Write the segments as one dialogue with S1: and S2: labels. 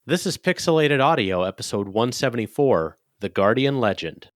S1: This is Pixelated Audio, episode 174, The Guardian Legend.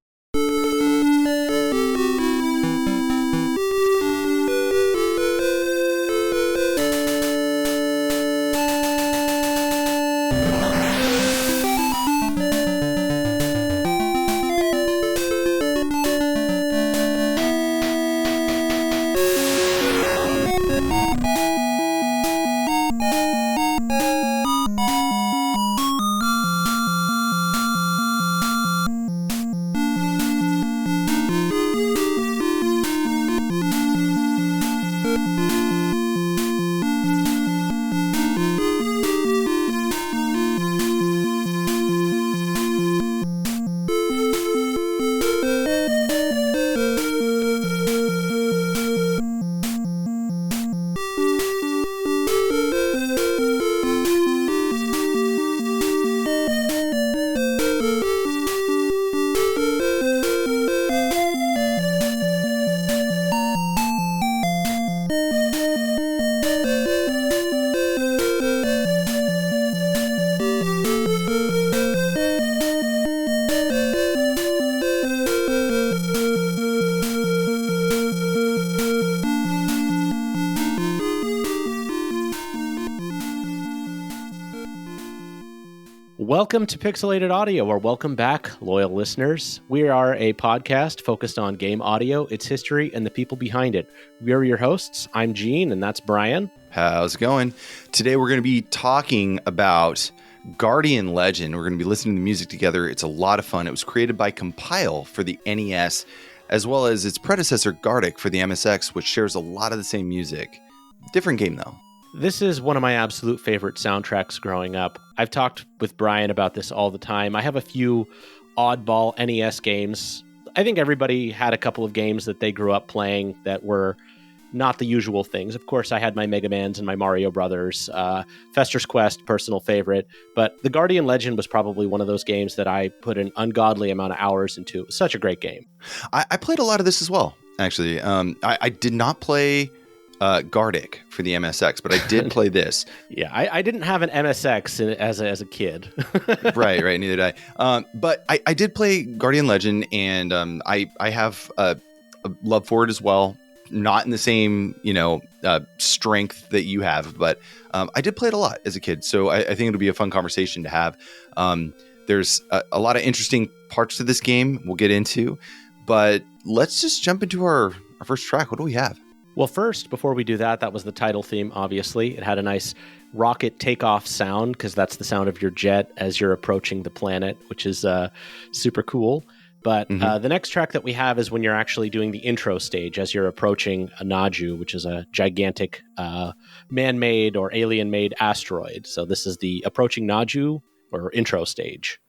S1: Welcome to Pixelated Audio, or welcome back, loyal listeners. We are a podcast focused on game audio, its history, and the people behind it. We are your hosts. I'm Gene, and that's Brian.
S2: How's it going? Today we're going to be talking about Guardian Legend. We're going to be listening to music together. It's a lot of fun. It was created by Compile for the NES, as well as its predecessor Guardic for the MSX, which shares a lot of the same music. Different game, though.
S1: This is one of my absolute favorite soundtracks growing up. I've talked with Brian about this all the time. I have a few oddball NES games. I think everybody had a couple of games that they grew up playing that were not the usual things. Of course, I had my Mega Mans and my Mario Brothers, Fester's Quest, personal favorite. But the Guardian Legend was probably one of those games that I put an ungodly amount of hours into. It was such a great game.
S2: I played a lot of this as well, actually. I did not play Guardic for the MSX, but I did play this.
S1: Yeah, I didn't have an MSX as a kid.
S2: right, neither did I. But I did play Guardian Legend, and I have a love for it as well. Not in the same, strength that you have, but I did play it a lot as a kid, so I think it'll be a fun conversation to have. There's a lot of interesting parts to this game we'll get into, but let's just jump into our first track. What do we have?
S1: Well, first, before we do that was the title theme, obviously. It had a nice rocket takeoff sound, because that's the sound of your jet as you're approaching the planet, which is super cool. But the next track that we have is when you're actually doing the intro stage as you're approaching a NAJU, which is a gigantic man-made or alien-made asteroid. So this is the approaching NAJU, or intro stage.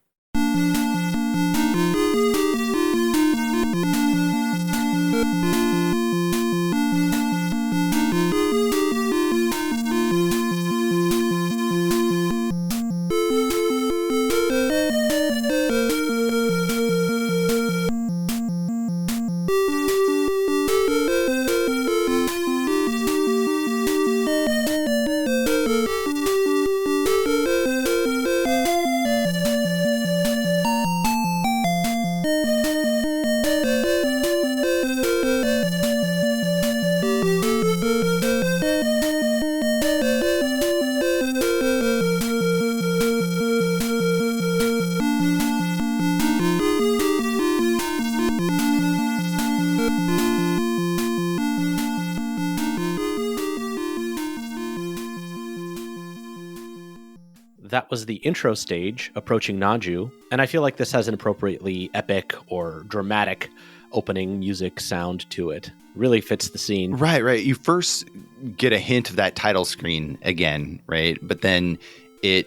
S1: That was the intro stage, approaching NAJU, and I feel like this has an appropriately epic or dramatic opening music sound to it. Really fits the scene.
S2: Right. You first get a hint of that title screen again, right? But then it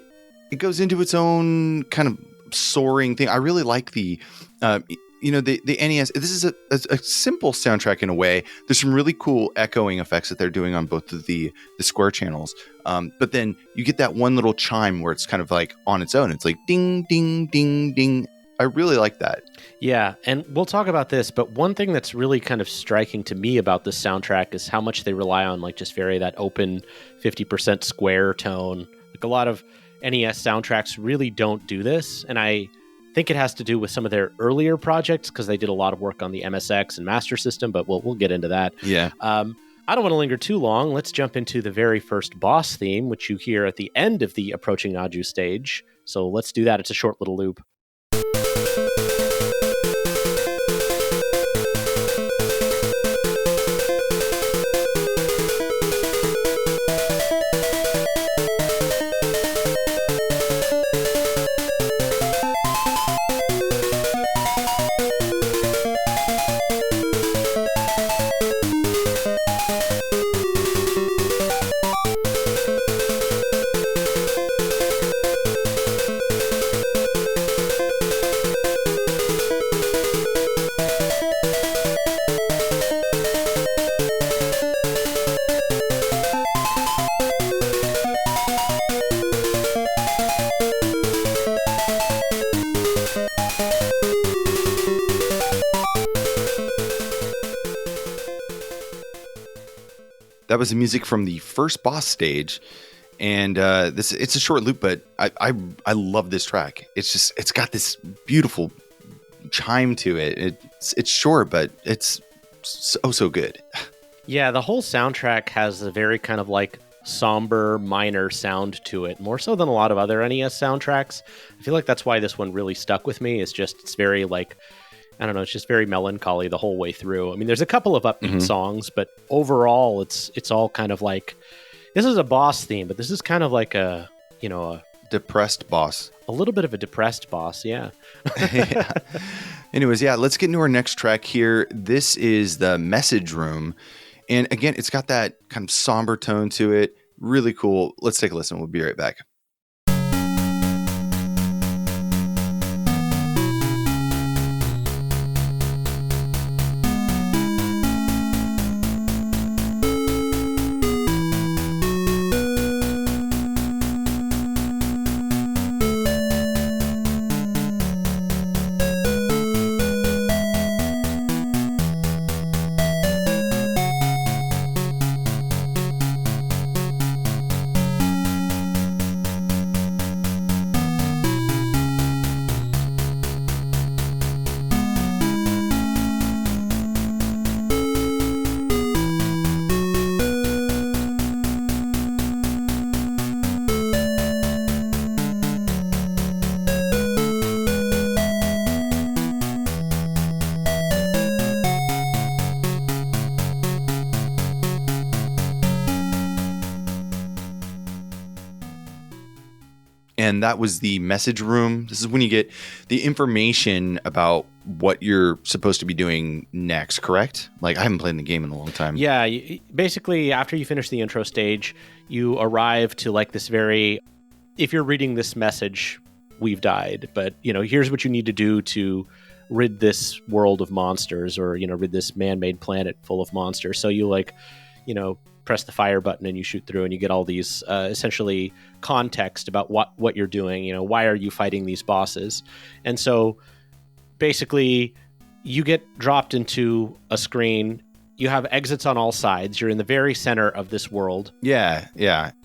S2: goes into its own kind of soaring thing. I really like the NES. This is a simple soundtrack in a way. There's some really cool echoing effects that they're doing on both of the square channels. But then you get that one little chime where it's kind of like on its own. It's like ding, ding, ding, ding. I really like that.
S1: Yeah, and we'll talk about this, but one thing that's really kind of striking to me about this soundtrack is how much they rely on like just very that open 50% square tone. Like a lot of NES soundtracks really don't do this. And I think it has to do with some of their earlier projects because they did a lot of work on the MSX and Master System, but we'll get into that.
S2: Yeah.
S1: I don't want to linger too long. Let's jump into the very first boss theme, which you hear at the end of the approaching NAJU stage. So let's do that. It's a short little loop.
S2: That was the music from the first boss stage, and it's a short loop, but I love this track. It's got this beautiful chime to it. It's short, but it's so good.
S1: Yeah, the whole soundtrack has a very kind of like somber minor sound to it, more so than a lot of other NES soundtracks. I feel like that's why this one really stuck with me. It's very like, I don't know, it's just very melancholy the whole way through. I mean, there's a couple of upbeat songs, but overall it's all kind of like, this is a boss theme, but this is kind of like a
S2: depressed boss.
S1: A little bit of a depressed boss, yeah.
S2: Yeah. Anyways, yeah, let's get into our next track here. This is the Message Room. And again, it's got that kind of somber tone to it. Really cool. Let's take a listen. We'll be right back. And that was the Message Room. This is when you get the information about what you're supposed to be doing next, correct? Like, I haven't played the game in a long time.
S1: Yeah, basically, after you finish the intro stage, you arrive to like this very, if you're reading this message, we've died, but, here's what you need to do to rid this world of monsters, or, rid this man-made planet full of monsters. So you press the fire button and you shoot through and you get all these essentially context about what you're doing. Why are you fighting these bosses? And so basically you get dropped into a screen. You have exits on all sides. You're in the very center of this world.
S2: Yeah.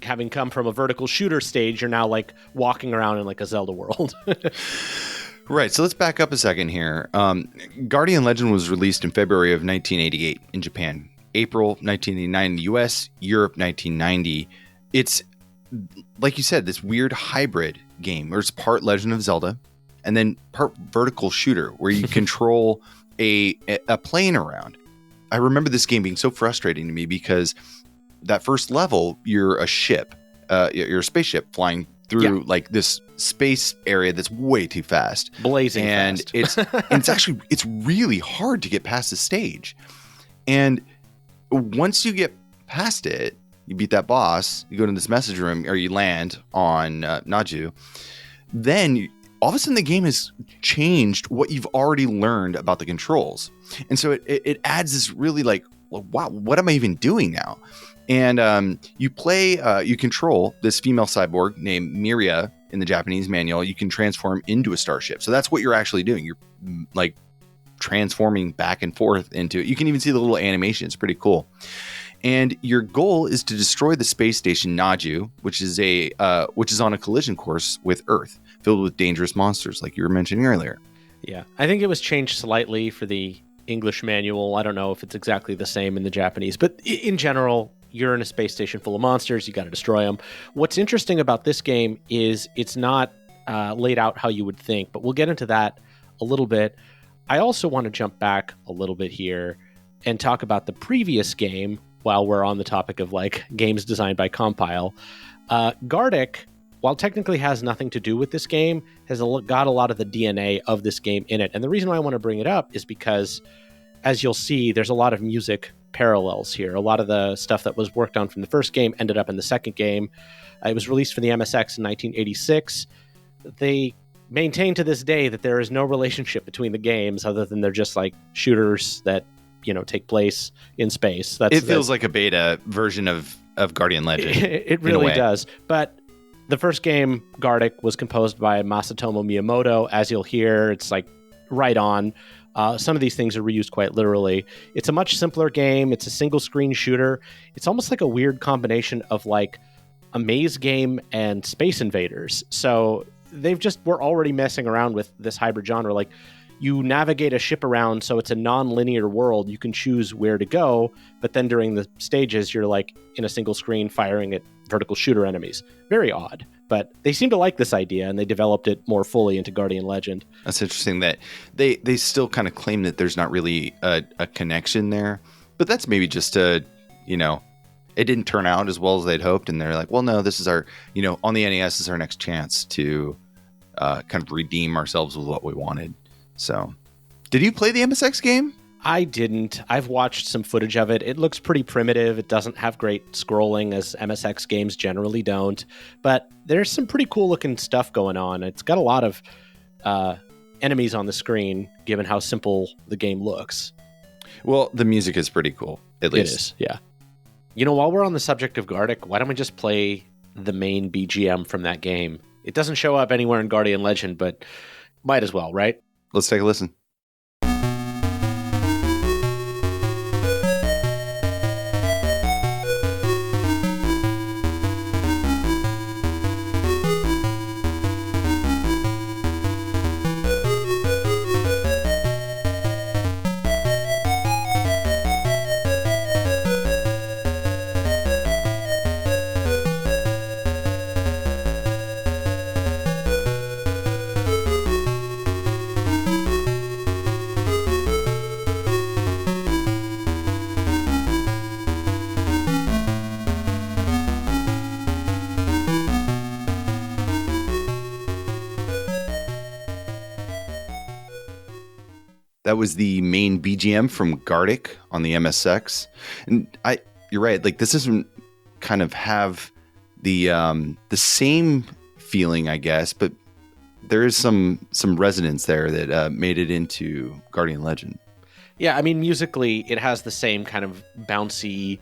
S1: Having come from a vertical shooter stage, you're now like walking around in like a Zelda world.
S2: Right. So let's back up a second here. Guardian Legend was released in February of 1988 in Japan. April 1989 in the US, Europe 1990. It's, like you said, this weird hybrid game where it's part Legend of Zelda and then part vertical shooter where you control a plane around. I remember this game being so frustrating to me because that first level, you're a ship, you're a spaceship flying through like this space area that's way too fast.
S1: Blazing
S2: fast. And it's really hard to get past the stage. And once you get past it, you beat that boss, you go to this message room, or you land on NAJU, then all of a sudden the game has changed what you've already learned about the controls. And so it adds this really like, well, wow, what am I even doing now? And you control this female cyborg named Miria in the Japanese manual. You can transform into a starship. So that's what you're actually doing. You're like transforming back and forth into it. You can even see the little animation. It's pretty cool. And your goal is to destroy the space station NAJU, which is on a collision course with Earth, filled with dangerous monsters, like you were mentioning earlier.
S1: Yeah, I think it was changed slightly for the English manual. I don't know if it's exactly the same in the Japanese, but in general, you're in a space station full of monsters. You got to destroy them. What's interesting about this game is it's not laid out how you would think, but we'll get into that a little bit. I also want to jump back a little bit here and talk about the previous game while we're on the topic of like games designed by Compile. Guardic, while technically has nothing to do with this game, has got a lot of the DNA of this game in it. And the reason why I want to bring it up is because, as you'll see, there's a lot of music parallels here. A lot of the stuff that was worked on from the first game ended up in the second game. It was released for the MSX in 1986. They maintain to this day that there is no relationship between the games other than they're just like shooters that, take place in space.
S2: It feels like a beta version of Guardian Legend.
S1: It really does. But the first game, Guardic, was composed by Masatomo Miyamoto. As you'll hear, it's like right on. Some of these things are reused quite literally. It's a much simpler game. It's a single screen shooter. It's almost like a weird combination of like a maze game and Space Invaders. So we're already messing around with this hybrid genre. Like, you navigate a ship around, so it's a non-linear world. You can choose where to go, but then during the stages, you're like in a single screen firing at vertical shooter enemies. Very odd, but they seem to like this idea, and they developed it more fully into Guardian Legend.
S2: That's interesting that they still kind of claim that there's not really a connection there, but that's maybe just it didn't turn out as well as they'd hoped, and they're like, well, no, this is our, on the NES is our next chance to kind of redeem ourselves with what we wanted. So, did you play the MSX game?
S1: I didn't. I've watched some footage of it. It looks pretty primitive. It doesn't have great scrolling, as MSX games generally don't. But there's some pretty cool looking stuff going on. It's got a lot of enemies on the screen, given how simple the game looks.
S2: Well, the music is pretty cool, at least.
S1: It is, yeah. While we're on the subject of Guardic, why don't we just play the main BGM from that game? It doesn't show up anywhere in Guardian Legend, but might as well, right?
S2: Let's take a listen. That was the main BGM from Guardic on the MSX. And you're right, like this doesn't kind of have the same feeling, I guess, but there is some resonance there that made it into Guardian Legend.
S1: Yeah, I mean, musically, it has the same kind of bouncy,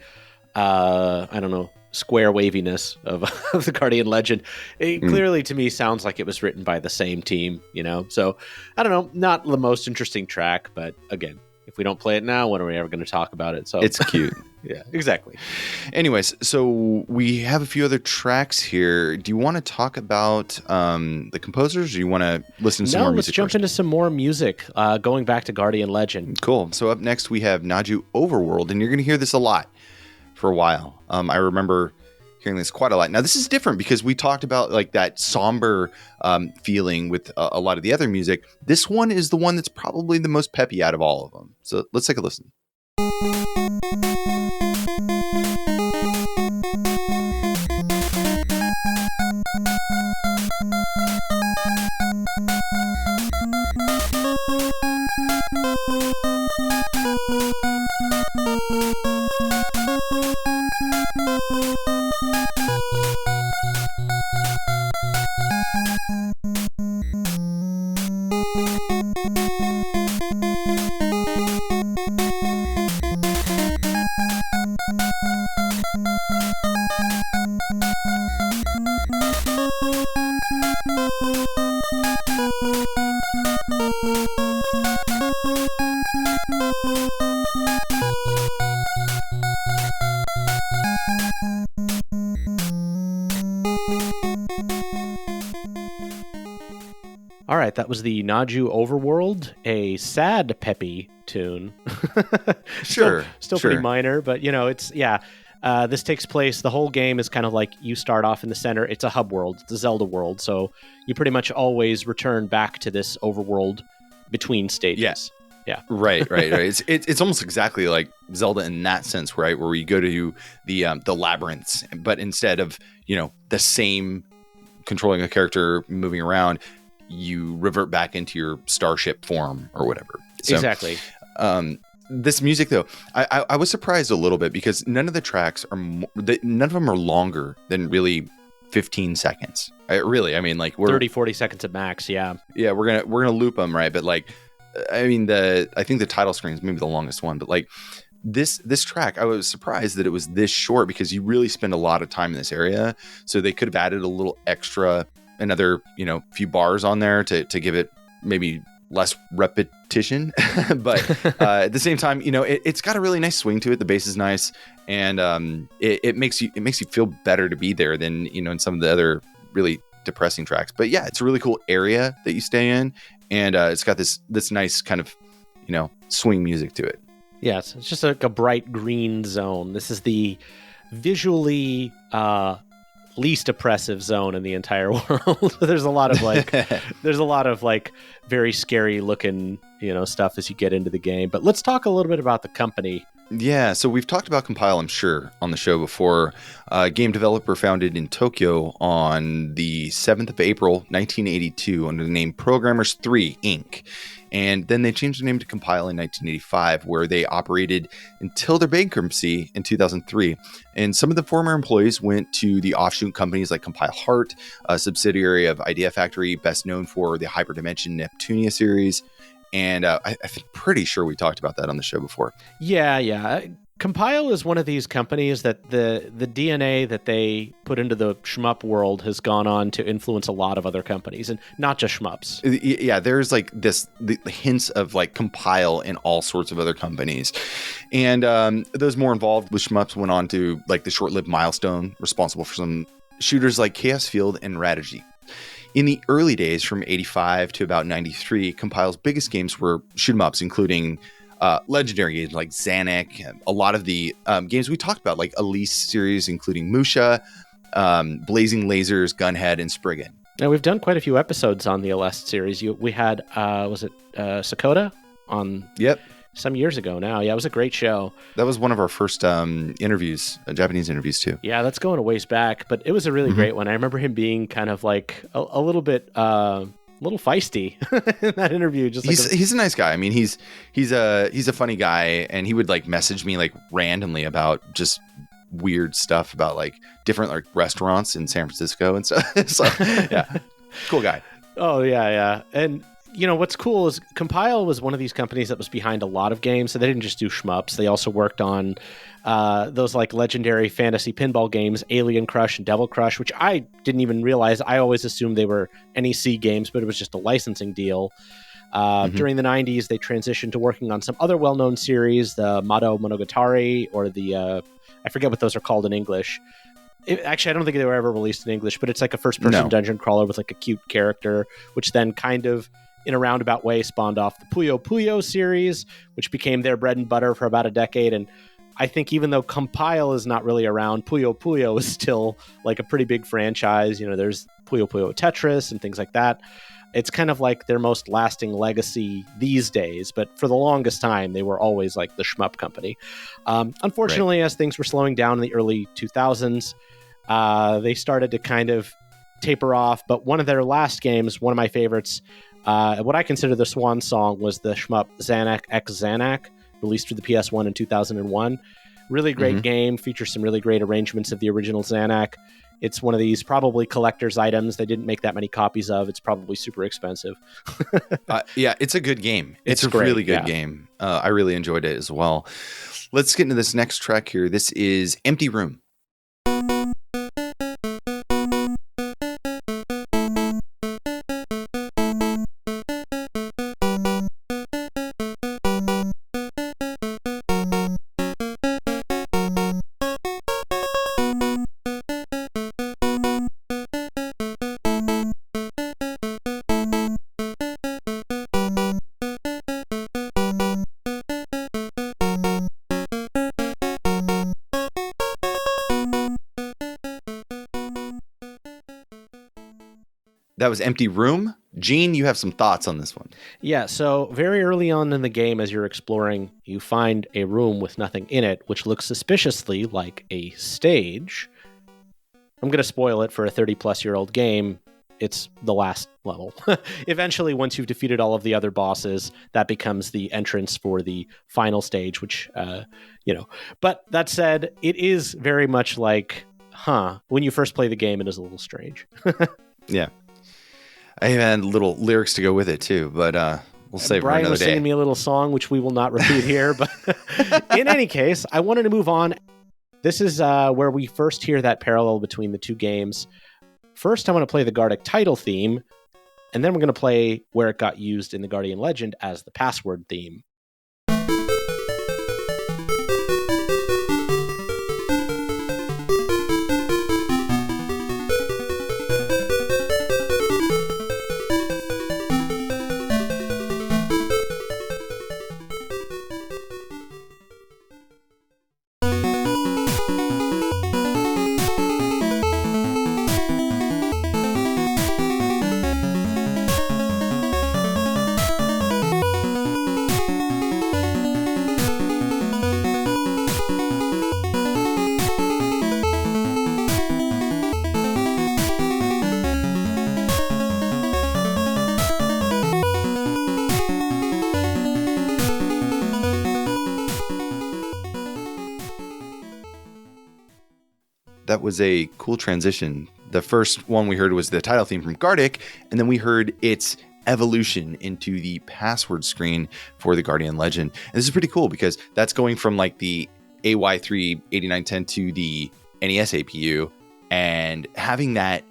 S1: square waviness of the Guardian Legend. It clearly, to me, sounds like it was written by the same team, So, I don't know, not the most interesting track, but again, if we don't play it now, when are we ever going to talk about it? So
S2: it's cute.
S1: Yeah, exactly.
S2: Anyways, so we have a few other tracks here. Do you want to talk about the composers, or do you want to listen to some more music?
S1: Let's jump into some more music, going back to Guardian Legend.
S2: Cool. So up next, we have NAJU Overworld, and you're going to hear this a lot for a while. I remember hearing this quite a lot. Now, this is different because we talked about like that somber feeling with a lot of the other music. This one is the one that's probably the most peppy out of all of them. So let's take a listen.
S1: All right, that was the NAJU Overworld, a sad peppy tune.
S2: Sure.
S1: Still pretty minor, but it's this takes place, the whole game is kind of like you start off in the center. It's a hub world, it's a Zelda world, so you pretty much always return back to this overworld between stages. Yeah.
S2: Right. It's almost exactly like Zelda in that sense, right? Where you go to the labyrinths, but instead of, the same controlling a character moving around, you revert back into your starship form or whatever. So,
S1: exactly.
S2: This music, though, I was surprised a little bit because none of the tracks none of them are longer than really 15 seconds. I mean, like we're
S1: 30-40 seconds at max. Yeah,
S2: we're gonna loop them, right? But like, I mean, I think the title screen is maybe the longest one, but like this track, I was surprised that it was this short because you really spend a lot of time in this area. So they could have added a little extra, another few bars on there to give it maybe less repetition. But at the same time, it's got a really nice swing to it. The bass is nice, and it makes you feel better to be there than in some of the other really depressing tracks. But yeah, it's a really cool area that you stay in, and it's got this nice kind of swing music to it.
S1: Yes, it's just like a bright green zone. This is the visually least oppressive zone in the entire world. There's a lot of like very scary looking stuff as you get into the game. But let's talk a little bit about the company.
S2: Yeah, so we've talked about Compile, I'm sure, on the show before. Game developer founded in Tokyo on the 7th of April, 1982, under the name Programmers 3, Inc. And then they changed the name to Compile in 1985, where they operated until their bankruptcy in 2003. And some of the former employees went to the offshoot companies like Compile Heart, a subsidiary of Idea Factory, best known for the Hyperdimension Neptunia series. And I'm pretty sure we talked about that on the show before.
S1: Yeah. Compile is one of these companies that the DNA that they put into the shmup world has gone on to influence a lot of other companies, and not just shmups.
S2: Yeah, there's like the hints of like Compile in all sorts of other companies. And those more involved with shmups went on to like the short-lived Milestone, responsible for some shooters like Chaos Field and Radigy. In the early days, from 85 to about 93, Compile's biggest games were shoot 'em ups, including legendary games like Zanac, a lot of the games we talked about, like Elise series, including Musha, Blazing Lasers, Gunhead, and Spriggan.
S1: Now, we've done quite a few episodes on the Aleste series. We had, was it Sakota on?
S2: Yep.
S1: Some years ago now. Yeah, it was a great show.
S2: That was one of our first interviews, Japanese interviews too.
S1: Yeah, that's going a ways back, but it was a really great one. I remember him being kind of like a little bit, a little feisty in that interview. Just
S2: he's a nice guy. I mean, he's a funny guy, and he would like message me like randomly about just weird stuff about like different like restaurants in San Francisco and stuff. So yeah, cool guy.
S1: Oh yeah, and. What's cool is Compile was one of these companies that was behind a lot of games, so they didn't just do shmups. They also worked on those like legendary fantasy pinball games, Alien Crush and Devil Crush, which I didn't even realize. I always assumed they were NEC games, but it was just a licensing deal. During the 90s, they transitioned to working on some other well-known series, the Mado Monogatari, or the, I forget what those are called in English. Actually, I don't think they were ever released in English, but it's like a first-person dungeon crawler with like a cute character, which then kind of in a roundabout way spawned off the Puyo Puyo series, which became their bread and butter for about a decade. And I think even though Compile is not really around, Puyo Puyo is still like a pretty big franchise. There's Puyo Puyo Tetris and things like that. It's kind of like their most lasting legacy these days, but for the longest time, they were always like the shmup company. Unfortunately, as things were slowing down in the early 2000s, they started to kind of taper off. But one of their last games, one of my favorites, what I consider the swan song, was the shmup Zanac X Zanac, released for the PS1 in 2001. Really great game, features some really great arrangements of the original Zanac. It's one of these probably collector's items they didn't make that many copies of. It's probably super expensive.
S2: Yeah, it's a good game. It's a really good game. I really enjoyed it as well. Let's get into this next track here. This is Empty Room. That was Empty Room. Gene, you have some thoughts on this one.
S1: Yeah, so very early on in the game, as you're exploring, you find a room with nothing in it, which looks suspiciously like a stage. I'm going to spoil it for a 30-plus-year-old game. It's the last level. Eventually, once you've defeated all of the other bosses, that becomes the entrance for the final stage, which, But that said, it is very much like, when you first play the game, it is a little strange.
S2: Yeah. I had little lyrics to go with it too, but we'll save
S1: Brian
S2: for another
S1: was
S2: day.
S1: singing me a little song, which we will not repeat here. But in any case, I wanted to move on. This is where we first hear that parallel between the two games. First, I want to play the Guardic title theme, and then we're going to play where it got used in the Guardian Legend as the password theme.
S2: That was a cool transition. The first one we heard was the title theme from Guardic, and then we heard its evolution into the password screen for the Guardian Legend. And this is pretty cool because that's going from like the AY3 8910 to the NES APU, and having that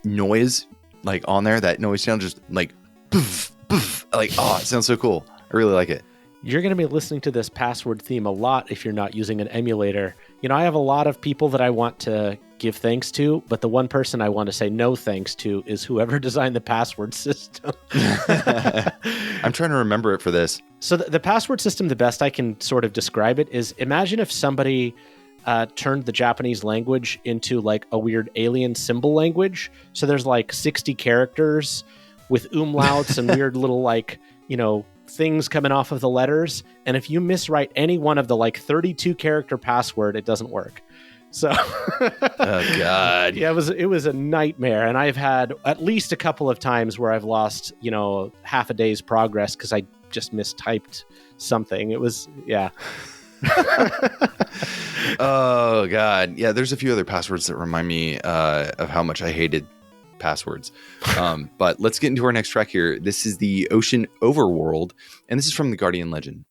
S2: noise like on there, that noise channel just like poof, poof, like, oh, it sounds so cool. I really like it.
S1: You're going to be listening to this password theme a lot if you're not using an emulator. I have a lot of people that I want to give thanks to, but the one person I want to say no thanks to is whoever designed the password system.
S2: I'm trying to remember it for this.
S1: So the password system, the best I can sort of describe it is, imagine if somebody turned the Japanese language into like a weird alien symbol language. So there's like 60 characters with umlauts and weird little things coming off of the letters, and if you miswrite any one of the 32 character password, it doesn't work. So
S2: oh god.
S1: Yeah, it was a nightmare, and I've had at least a couple of times where I've lost half a day's progress because I just mistyped something. It was
S2: Oh god. Yeah, there's a few other passwords that remind me of how much I hated passwords. But let's get into our next track here. This is the Ocean Overworld, and this is from the Guardian Legend.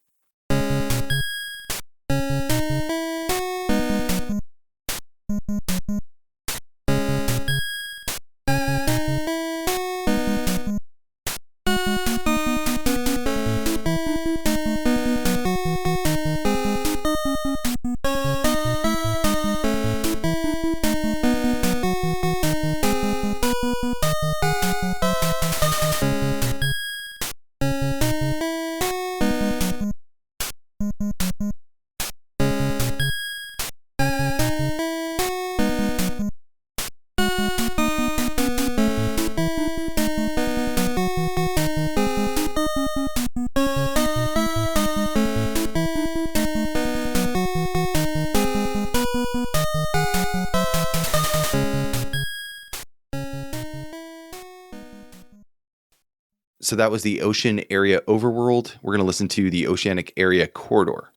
S2: So that was the Ocean Area Overworld. We're going to listen to the Oceanic Area Corridor.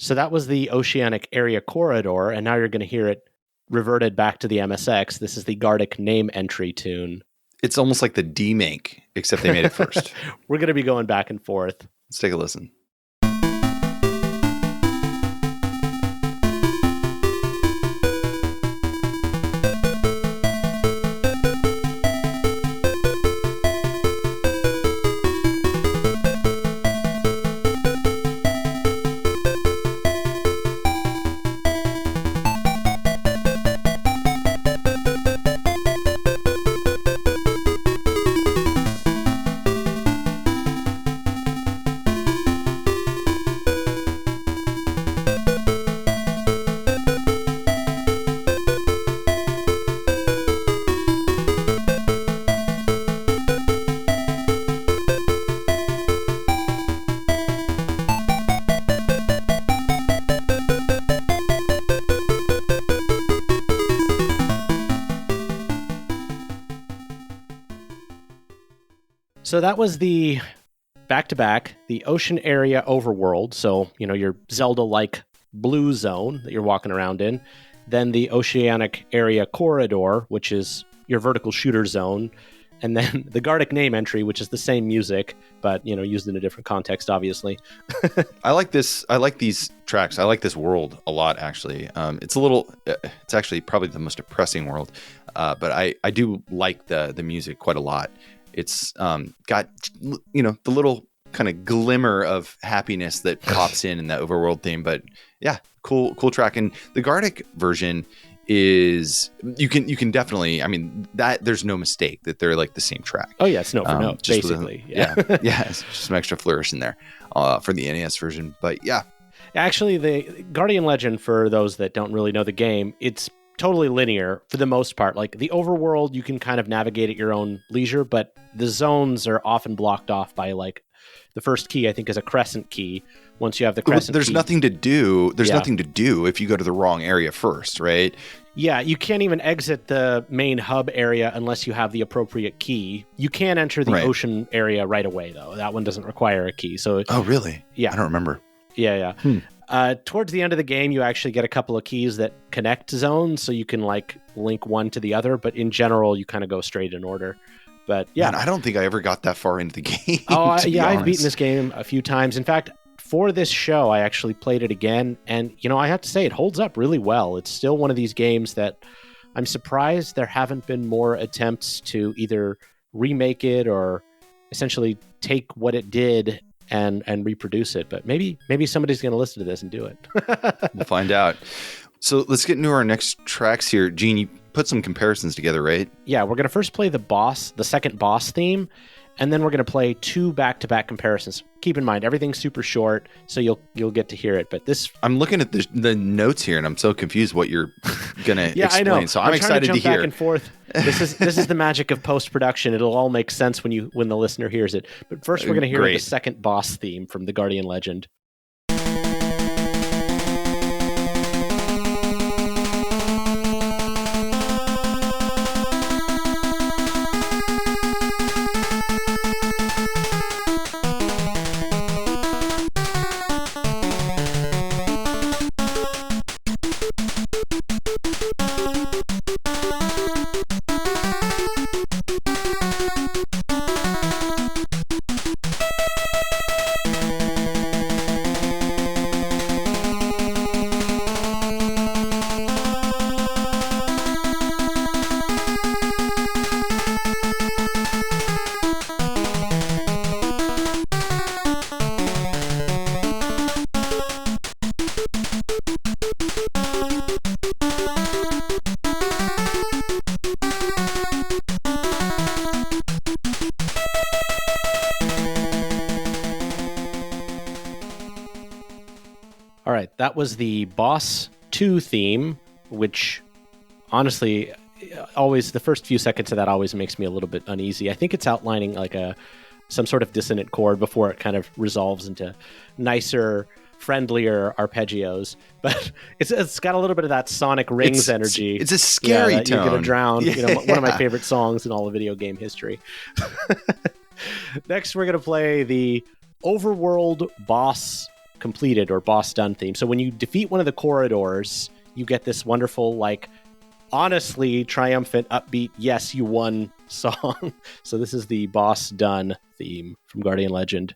S1: So that was the Oceanic area corridor, and now you're going to hear it reverted back to the MSX. This is the Guardic name entry tune.
S2: It's almost like the D-Make, except they made it first.
S1: We're going to be going back and forth.
S2: Let's take a listen.
S1: So that was the back-to-back, the Ocean Area Overworld. So, your Zelda-like blue zone that you're walking around in. Then the Oceanic Area Corridor, which is your vertical shooter zone. And then the Guardic name entry, which is the same music, but, used in a different context, obviously.
S2: I like this. I like these tracks. I like this world a lot, actually. It's actually probably the most depressing world. But I do like the music quite a lot. It's got, the little kind of glimmer of happiness that pops in that overworld theme. But yeah, cool track. And the Guardic version is, you can definitely, that there's no mistake that they're like the same track.
S1: Oh yeah, it's note for note, basically.
S2: Yeah, it's just some extra flourish in there for the NES version. But yeah.
S1: Actually, the Guardian Legend, for those that don't really know the game, it's totally linear for the most part. Like the overworld, you can kind of navigate at your own leisure, but the zones are often blocked off by like the first key, I think, is a crescent key. Once you have the crescent
S2: there's
S1: key,
S2: nothing to do. There's nothing to do if you go to the wrong area first, right?
S1: Yeah, you can't even exit the main hub area unless you have the appropriate key. You can enter the ocean area right away, though. That one doesn't require a key. So,
S2: oh, really?
S1: Yeah.
S2: I don't remember.
S1: Yeah. Towards the end of the game, you actually get a couple of keys that connect zones, so you can like link one to the other. But in general, you kind of go straight in order. But yeah,
S2: man, I don't think I ever got that far into the game.
S1: Oh, yeah, I've beaten this game a few times. In fact, for this show, I actually played it again, and I have to say it holds up really well. It's still one of these games that I'm surprised there haven't been more attempts to either remake it or essentially take what it did and reproduce it. But maybe somebody's going to listen to this and do it.
S2: We'll find out. So let's get into our next tracks here. Gene, you put some comparisons together, right?
S1: Yeah, we're going to first play the second boss theme, and then we're going to play two back-to-back comparisons. Keep in mind, everything's super short, so you'll get to hear it. But this,
S2: I'm looking at the notes here, and I'm so confused what you're going to
S1: yeah,
S2: explain.
S1: I know.
S2: So I'm excited to hear.
S1: Back and forth. This is the magic of post-production. It'll all make sense when the listener hears it. But first, we're going to hear the second boss theme from the Guardian Legend. All right, that was the Boss 2 theme, which honestly, always the first few seconds of that always makes me a little bit uneasy. I think it's outlining like some sort of dissonant chord before it kind of resolves into nicer, friendlier arpeggios. But it's got a little bit of that Sonic Rings energy.
S2: It's a scary tone.
S1: You're gonna drown. Yeah. One of my favorite songs in all of video game history. Next, we're gonna play the Overworld Boss completed or boss done theme. So when you defeat one of the corridors, you get this wonderful, like, honestly triumphant, upbeat, yes, you won song. So this is the boss done theme from Guardian Legend.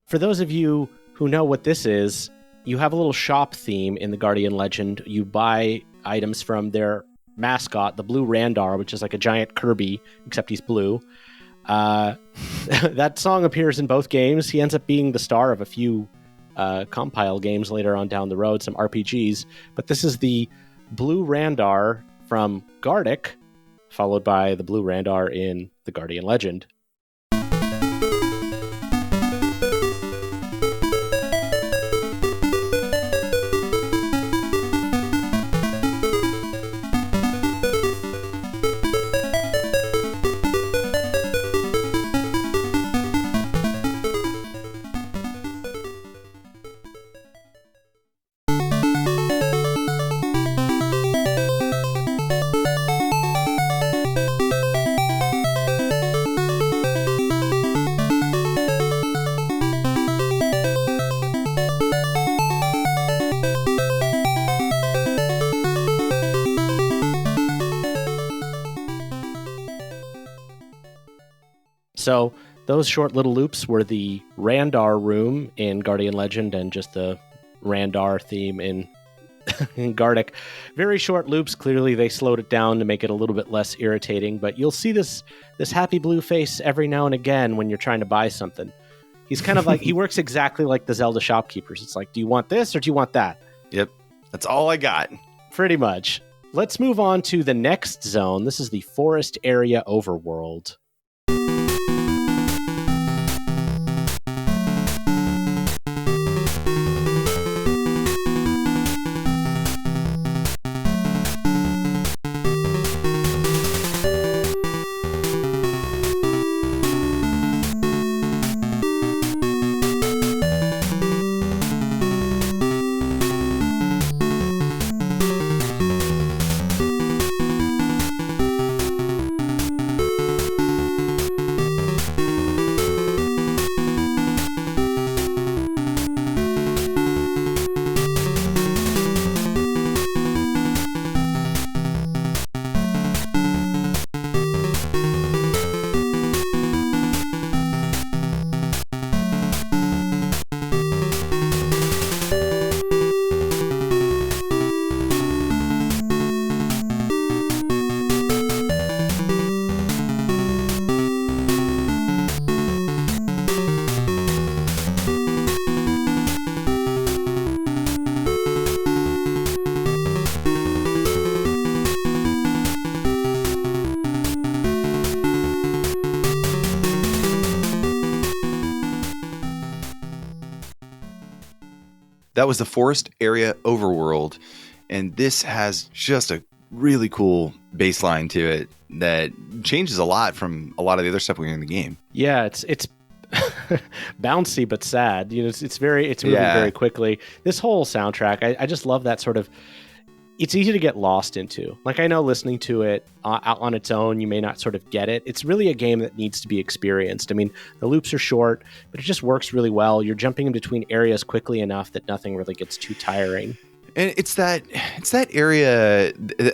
S1: For those of you who know what this is, you have a little shop theme in the Guardian Legend. You buy items from their mascot, the blue Randar, which is like a giant Kirby, except he's blue. That song appears in both games. He ends up being the star of a few compile games later on down the road, some RPGs. But this is the blue Randar from Guardic, followed by the blue Randar in the Guardian Legend. So those short little loops were the Randar room in Guardian Legend and just the Randar theme in Guardic. Very short loops. Clearly they slowed it down to make it a little bit less irritating, but you'll see this happy blue face every now and again when you're trying to buy something. He's kind of like, he works exactly like the Zelda shopkeepers. It's like, do you want this or do you want that?
S2: Yep. That's all I got.
S1: Pretty much. Let's move on to the next zone. This is the Forest Area Overworld.
S2: That was the Forest Area Overworld, and this has just a really cool bass line to it that changes a lot from a lot of the other stuff we hear in the game.
S1: Yeah, it's bouncy but sad. You know, it's moving very quickly. This whole soundtrack, I just love that sort of. It's easy to get lost into. Like, I know listening to it on its own, you may not sort of get it. It's really a game that needs to be experienced. I mean, the loops are short, but it just works really well. You're jumping in between areas quickly enough that nothing really gets too tiring.
S2: And it's that area,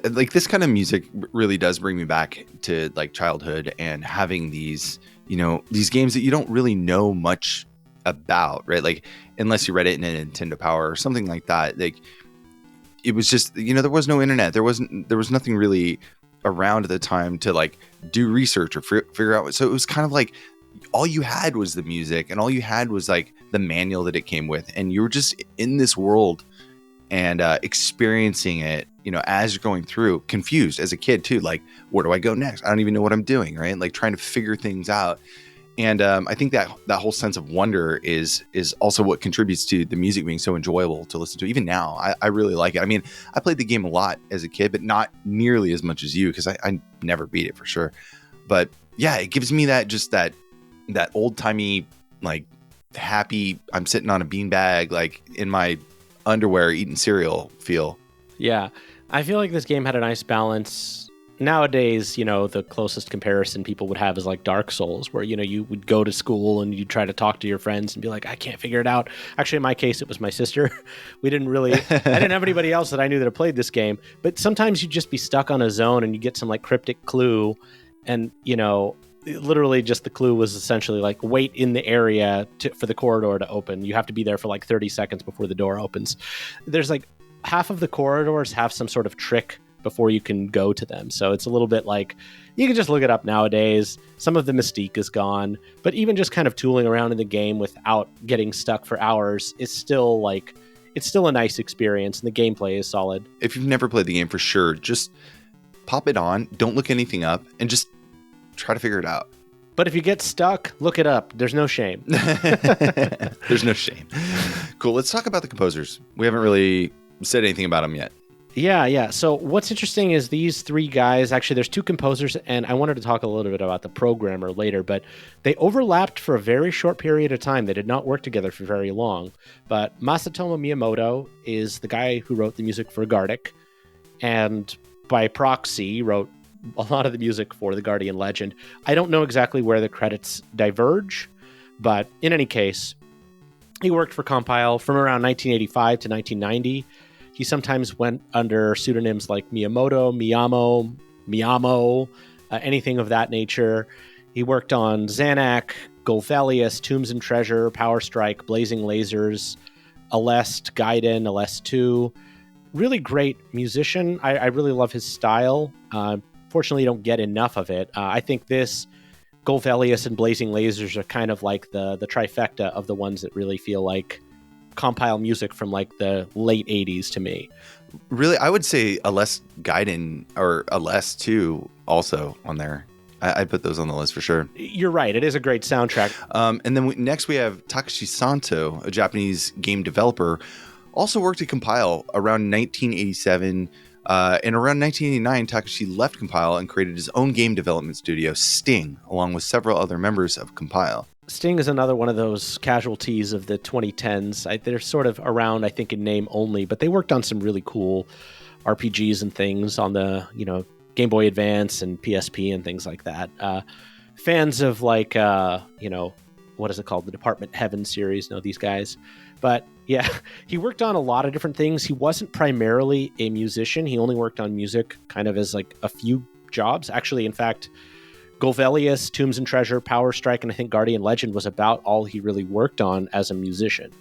S2: like, this kind of music really does bring me back to like childhood and having these, you know, these games that you don't really know much about, right? Like, unless you read it in a Nintendo Power or something like that. Like, it was just, you know, there was no internet. There was nothing really around at the time to like do research or figure out. So it was kind of like all you had was the music, and all you had was like the manual that it came with, and you were just in this world and experiencing it, as you're going through, confused as a kid too, like, where do I go next? I don't even know what I'm doing, right? Like trying to figure things out. And I think that whole sense of wonder is also what contributes to the music being so enjoyable to listen to. Even now, I really like it. I mean, I played the game a lot as a kid, but not nearly as much as you, because I never beat it for sure. But yeah, it gives me that old timey, like, happy, I'm sitting on a beanbag, like in my underwear eating cereal feel.
S1: Yeah, I feel like this game had a nice balance. Nowadays, the closest comparison people would have is like Dark Souls, where, you would go to school and you'd try to talk to your friends and be like, I can't figure it out. Actually, in my case, it was my sister. I didn't have anybody else that I knew that had played this game. But sometimes you'd just be stuck on a zone and you get some like cryptic clue. And, literally just the clue was essentially like, wait in the area for the corridor to open. You have to be there for like 30 seconds before the door opens. There's like half of the corridors have some sort of trick before you can go to them. So it's a little bit like, you can just look it up nowadays. Some of the mystique is gone, but even just kind of tooling around in the game without getting stuck for hours is still like, it's still a nice experience, and the gameplay is solid.
S2: If you've never played the game, for sure, just pop it on, don't look anything up, and just try to figure it out.
S1: But if you get stuck, look it up. There's no shame.
S2: There's no shame. Cool. Let's talk about the composers. We haven't really said anything about them yet.
S1: Yeah. So what's interesting is these three guys, actually there's two composers, and I wanted to talk a little bit about the programmer later, but they overlapped for a very short period of time. They did not work together for very long. But Masatomo Miyamoto is the guy who wrote the music for Guardic, and by proxy wrote a lot of the music for the Guardian Legend. I don't know exactly where the credits diverge, but in any case, he worked for Compile from around 1985 to 1990. He sometimes went under pseudonyms like Miyamoto, Miyamo, anything of that nature. He worked on Zanac, Golfelius, Tombs and Treasure, Power Strike, Blazing Lasers, Aleste, Gaiden, Aleste 2. Really great musician. I really love his style. Fortunately, you don't get enough of it. I think this, Golfelius, and Blazing Lasers are kind of like the trifecta of the ones that really feel like Compile music from like the late 80s to me.
S2: Really, I would say Aleste Gaiden or Aleste 2 also on there. I put those on the list for sure.
S1: You're right. It is a great soundtrack.
S2: And then next we have Takashi Santo, a Japanese game developer, also worked at Compile around 1987. And around 1989, Takashi left Compile and created his own game development studio, Sting, along with several other members of Compile.
S1: Sting is another one of those casualties of the 2010s. They're sort of around, I think, in name only, but they worked on some really cool RPGs and things on the, Game Boy Advance and PSP and things like that. Fans of like, what is it called? The Department Heaven series know these guys. But yeah, he worked on a lot of different things. He wasn't primarily a musician. He only worked on music kind of as like a few jobs. Actually, in fact, Golfelius, Tombs and Treasure, Power Strike, and I think Guardian Legend was about all he really worked on as a musician.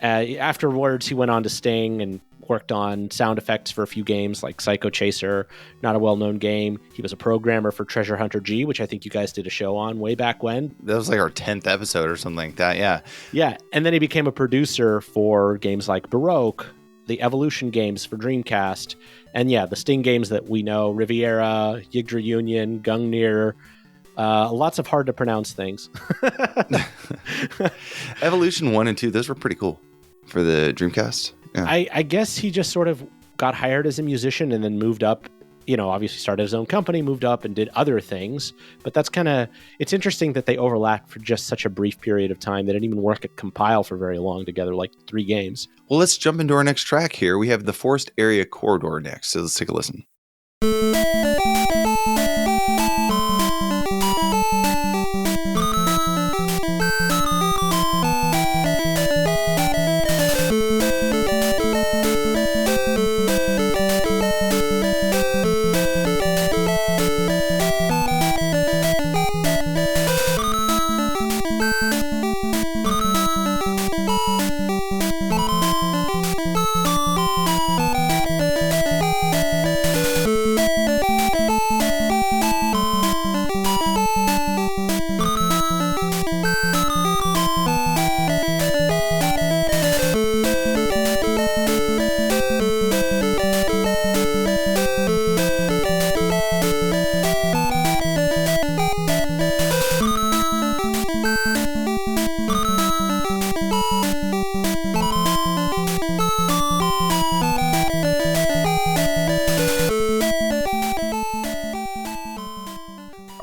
S1: Afterwards, he went on to Sting and worked on sound effects for a few games like Psycho Chaser, not a well-known game. He was a programmer for Treasure Hunter G, which I think you guys did a show on way back when.
S2: That was like our 10th episode or something like that, yeah.
S1: Yeah, and then he became a producer for games like Baroque, the Evolution games for Dreamcast, and yeah, the Sting games that we know, Riviera, Yggdra Union, Gungnir, lots of hard to pronounce things.
S2: Evolution 1 and 2, those were pretty cool for the Dreamcast. Yeah.
S1: I guess he just sort of got hired as a musician and then moved up, obviously started his own company, moved up and did other things. But that's it's interesting that they overlapped for just such a brief period of time. They didn't even work at Compile for very long together, like 3 games.
S2: Well, let's jump into our next track here. We have the Forest Area Corridor next, so let's take a listen.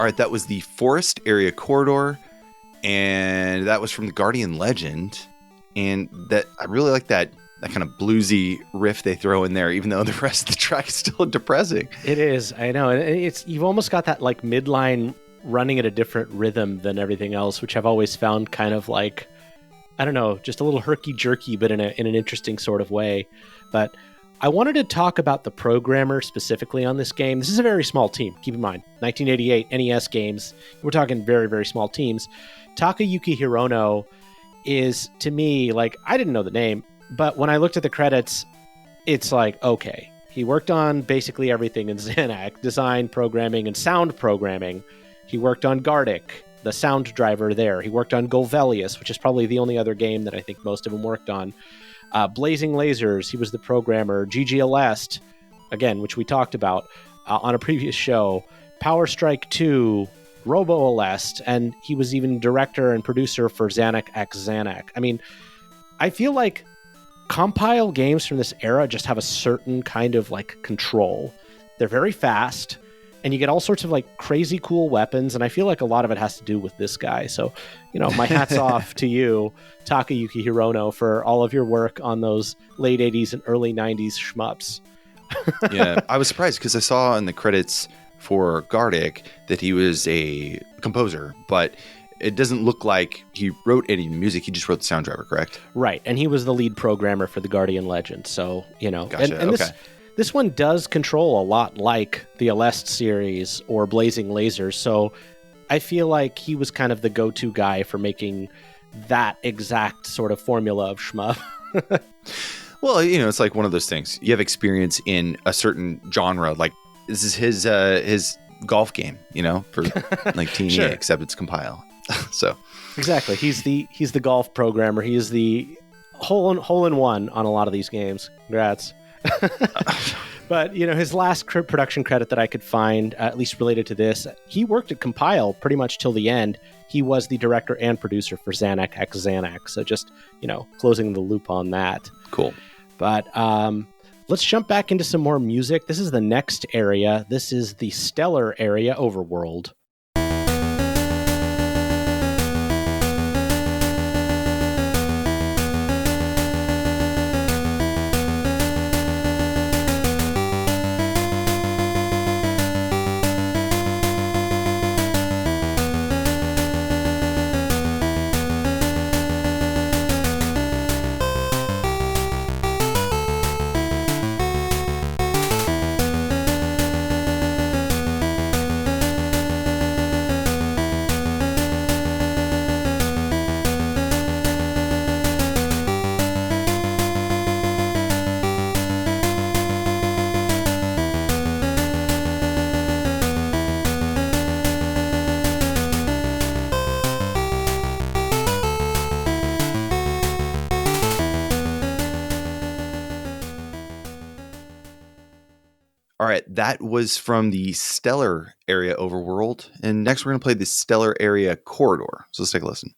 S2: All right, that was the Forest Area Corridor, and that was from the Guardian Legend. And that I really like that kind of bluesy riff they throw in there, even though the rest of the track is still depressing.
S1: It is, I know. And you've almost got that like midline running at a different rhythm than everything else, which I've always found kind of like, I don't know, just a little herky-jerky, but in an interesting sort of way. But I wanted to talk about the programmer specifically on this game. This is a very small team. Keep in mind, 1988 NES games. We're talking very, very small teams. Takayuki Hirono is, to me, like, I didn't know the name, but when I looked at the credits, it's like, okay. He worked on basically everything in Zanac, design, programming, and sound programming. He worked on Guardic, the sound driver there. He worked on Golvelius, which is probably the only other game that I think most of them worked on. Blazing Lasers, he was the programmer. GG Alest, again, which we talked about on a previous show. Power Strike 2, Robo Alest, and he was even director and producer for Zanac x Zanac. I mean, I feel like compile games from this era just have a certain kind of like control. They're very fast, and you get all sorts of like crazy cool weapons, and I feel like a lot of it has to do with this guy. So, you know, my hat's off to you, Takayuki Hirono, for all of your work on those late 80s and early 90s shmups.
S2: Yeah, I was surprised because I saw in the credits for Guardic that he was a composer, but it doesn't look like he wrote any music. He just wrote the sound driver, correct?
S1: Right, and he was the lead programmer for the Guardian Legend. So, you know,
S2: gotcha.
S1: and
S2: Okay.
S1: This one does control a lot like the Alest series or Blazing Lasers, so I feel like he was kind of the go-to guy for making that exact sort of formula of shmup.
S2: Well, you know, it's like one of those things. You have experience in a certain genre. Like, this is his golf game, you know, for like Team
S1: Sure.
S2: E, except it's compile. So
S1: Exactly. He's the golf programmer. He is the hole in one on a lot of these games. Congrats. But, you know, his last production credit that I could find, at least related to this, he worked at Compile pretty much till the end. He was the director and producer for Zanac x Zanac. So just, you know, closing the loop on that.
S2: cool.
S1: But let's jump back into some more music. This is the next area. This is the Stellar Area Overworld.
S2: All right, that was from the Stellar Area Overworld. And next we're going to play the Stellar Area Corridor. So let's take a listen.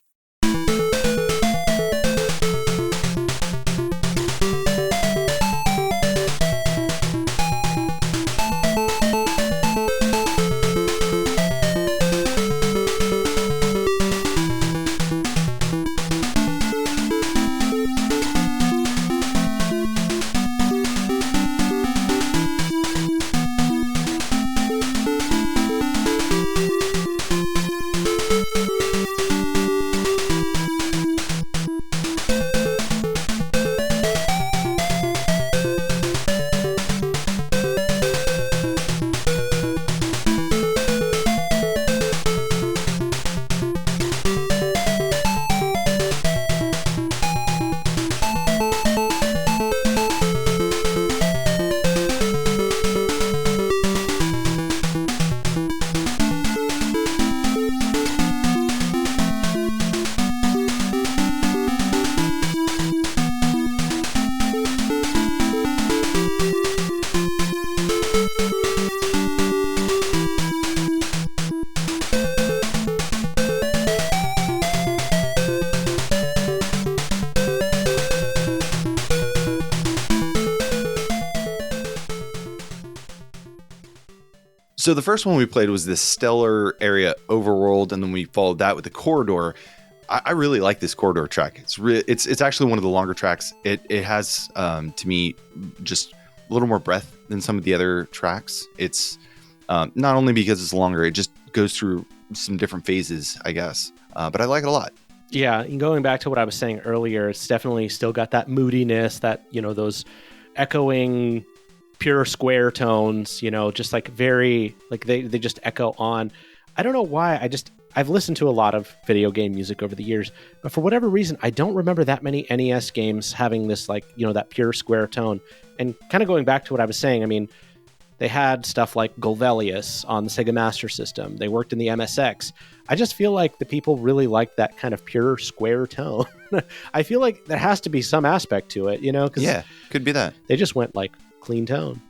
S2: So the first one we played was this stellar area overworld, and then we followed that with the corridor. I really like this corridor track. It's actually one of the longer tracks. It has to me just a little more breadth than some of the other tracks. It's not only because it's longer, it just goes through some different phases, I guess. But I like it a lot.
S1: Yeah, and going back to what I was saying earlier, it's definitely still got that moodiness, that, those echoing pure square tones, just like very, like they just echo on. I don't know why, I've listened to a lot of video game music over the years, but for whatever reason, I don't remember that many NES games having this, like, that pure square tone. And kind of going back to what I was saying, I mean, they had stuff like Golvelius on the Sega Master System. They worked in the MSX. I just feel like the people really like that kind of pure square tone. I feel like there has to be some aspect to it, 'cause
S2: yeah, could be that.
S1: They just went like clean tone.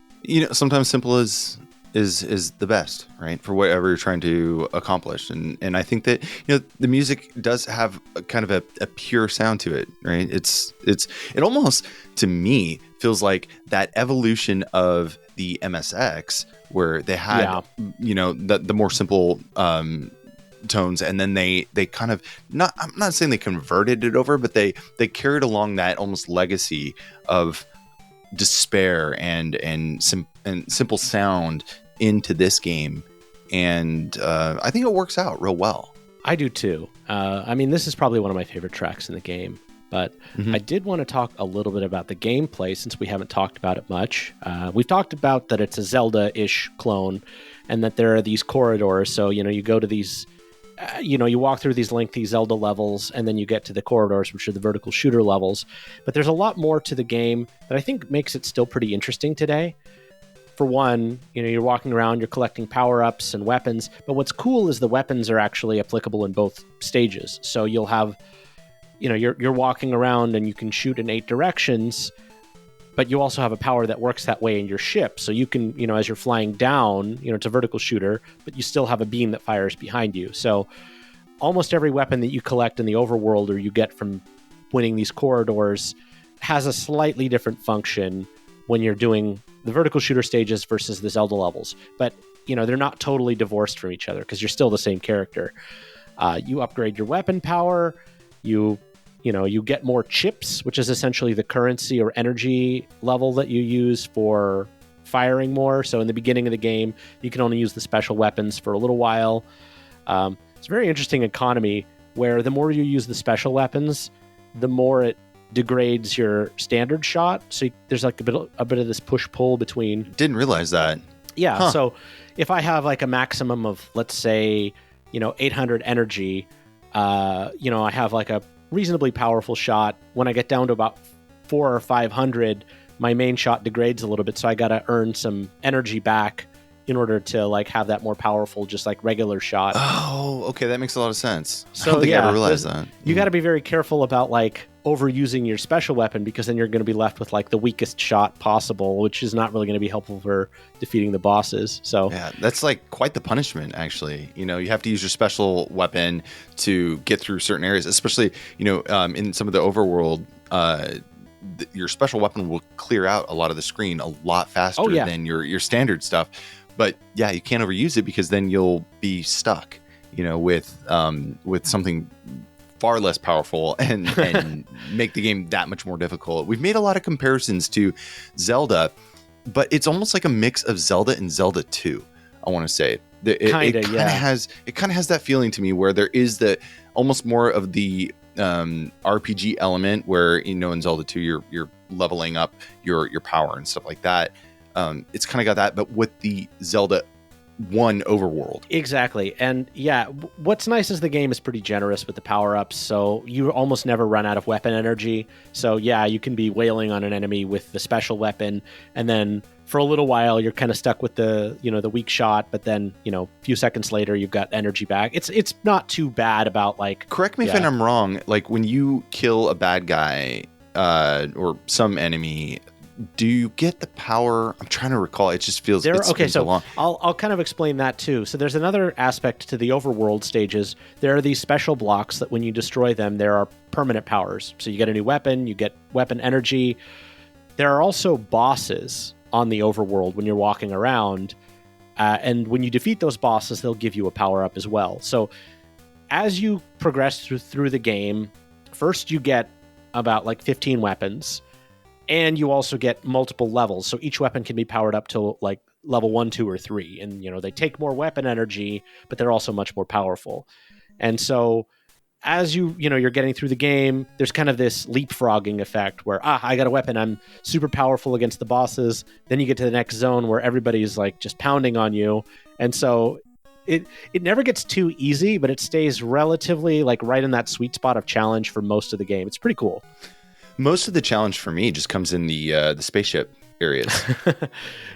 S2: Sometimes simple is the best, right? For whatever you're trying to accomplish. And I think that, the music does have a kind of a pure sound to it, right? It almost, to me, feels like that evolution of the MSX where they had, the more simple tones, and then they kind of, I'm not saying they converted it over, but they carried along that almost legacy of despair and simple sound into this game, and I think it works out real well.
S1: I do too. I mean, this is probably one of my favorite tracks in the game, but I did want to talk a little bit about the gameplay since we haven't talked about it much. We've talked about that it's a Zelda-ish clone, and that there are these corridors. So, you go to these, you walk through these lengthy Zelda levels, and then you get to the corridors, which are the vertical shooter levels. But there's a lot more to the game that I think makes it still pretty interesting today. For one, you're walking around, you're collecting power-ups and weapons, but what's cool is the weapons are actually applicable in both stages. So you'll have, you're walking around and you can shoot in 8 directions, but you also have a power that works that way in your ship. So you can, as you're flying down, it's a vertical shooter, but you still have a beam that fires behind you. So almost every weapon that you collect in the overworld or you get from winning these corridors has a slightly different function when you're doing the vertical shooter stages versus the Zelda levels. But, they're not totally divorced from each other because you're still the same character. You upgrade your weapon power, you get more chips, which is essentially the currency or energy level that you use for firing more. So in the beginning of the game, you can only use the special weapons for a little while. It's a very interesting economy where the more you use the special weapons, the more it degrades your standard shot. So there's like a bit of this push-pull between.
S2: Didn't realize that.
S1: Yeah. Huh. So if I have like a maximum of, let's say, 800 energy, I have like a reasonably powerful shot. When I get down to about 400 or 500, my main shot degrades a little bit. So I got to earn some energy back in order to like have that more powerful, just like regular shot.
S2: Oh, okay. That makes a lot of sense.
S1: So
S2: I don't think I ever realized that.
S1: You got to be very careful about like overusing your special weapon, because then you're going to be left with like the weakest shot possible, which is not really going to be helpful for defeating the bosses. So
S2: yeah, that's like quite the punishment, actually. You have to use your special weapon to get through certain areas, especially, in some of the overworld, your special weapon will clear out a lot of the screen a lot faster than your standard stuff. But yeah, you can't overuse it because then you'll be stuck, with something far less powerful and make the game that much more difficult. We've made a lot of comparisons to Zelda, but it's almost like a mix of Zelda and Zelda 2, I want to say. It kind of has that feeling to me where there is the almost more of the RPG element where, in Zelda 2, you're leveling up your power and stuff like that. It's kind of got that, but with the Zelda 1 overworld.
S1: Exactly. And yeah, what's nice is the game is pretty generous with the power-ups, so you almost never run out of weapon energy. So yeah, you can be wailing on an enemy with the special weapon, and then for a little while you're kind of stuck with the the weak shot, but then a few seconds later you've got energy back. It's not too bad about like.
S2: Correct me if I'm wrong. Like when you kill a bad guy or some enemy, do you get the power? I'm trying to recall. It just feels so long.
S1: I'll kind of explain that too. So there's another aspect to the overworld stages. There are these special blocks that when you destroy them, there are permanent powers. So you get a new weapon, you get weapon energy. There are also bosses on the overworld when you're walking around, And when you defeat those bosses, they'll give you a power-up as well. So as you progress through the game, first you get about like 15 weapons, and you also get multiple levels. So each weapon can be powered up to like level 1, 2, or 3. And, they take more weapon energy, but they're also much more powerful. And so as you're getting through the game, there's kind of this leapfrogging effect where, I got a weapon, I'm super powerful against the bosses. Then you get to the next zone where everybody's like just pounding on you. And so it never gets too easy, but it stays relatively like right in that sweet spot of challenge for most of the game. It's pretty cool.
S2: Most of the challenge for me just comes in the spaceship areas.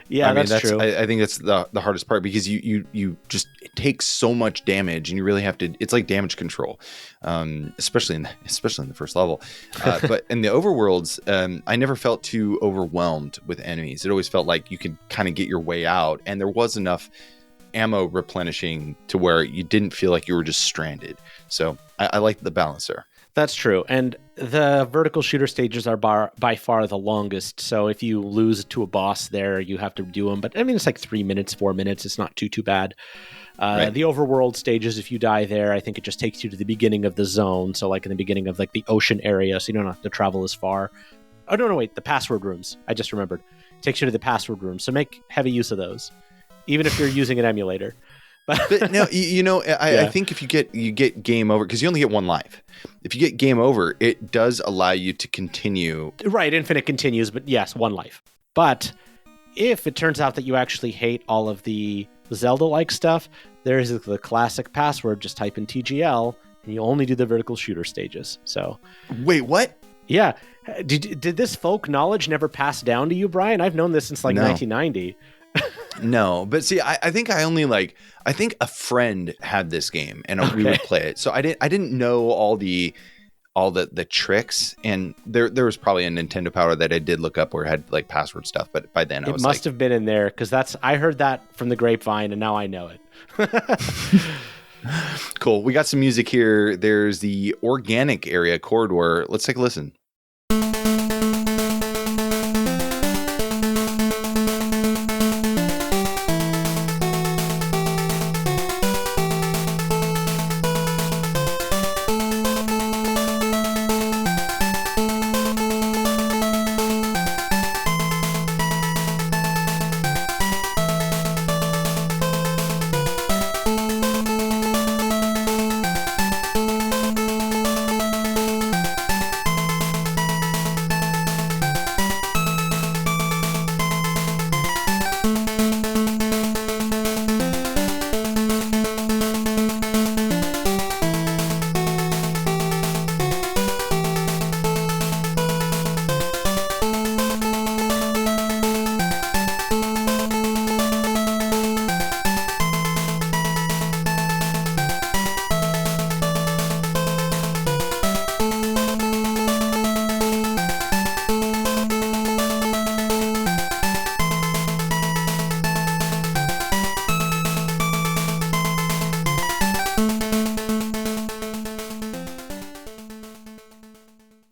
S1: Yeah, that's true.
S2: I think that's the hardest part, because you just take so much damage, and you really have to. It's like damage control, especially in the first level. But in the overworlds, I never felt too overwhelmed with enemies. It always felt like you could kind of get your way out, and there was enough ammo replenishing to where you didn't feel like you were just stranded. So I like the balance there.
S1: That's true. And the vertical shooter stages are by far the longest. So if you lose to a boss there, you have to do them. But I mean, it's like 3 minutes, 4 minutes. It's not too bad. Right. The overworld stages, if you die there, I think it just takes you to the beginning of the zone. So like in the beginning of like the ocean area. So you don't have to travel as far. Oh, no, wait. The password rooms. I just remembered. It takes you to the password rooms. So make heavy use of those, even if you're using an emulator.
S2: But no, I think if you get game over, because you only get one life. If you get game over, it does allow you to continue.
S1: Right, infinite continues, but yes, one life. But if it turns out that you actually hate all of the Zelda-like stuff, there is the classic password. Just type in TGL, and you only do the vertical shooter stages. So,
S2: wait, what?
S1: Yeah, did this folk knowledge never pass down to you, Brian? I've known this since like 1990.
S2: No, but see, I think I think a friend had this game, and we would play it. So I didn't know all the tricks, and there was probably a Nintendo Power that I did look up where it had like password stuff, but by then
S1: it must have been in there, because I heard that from the grapevine, and now I know it.
S2: Cool. We got some music here. There's the Organic area corridor. Let's take a listen.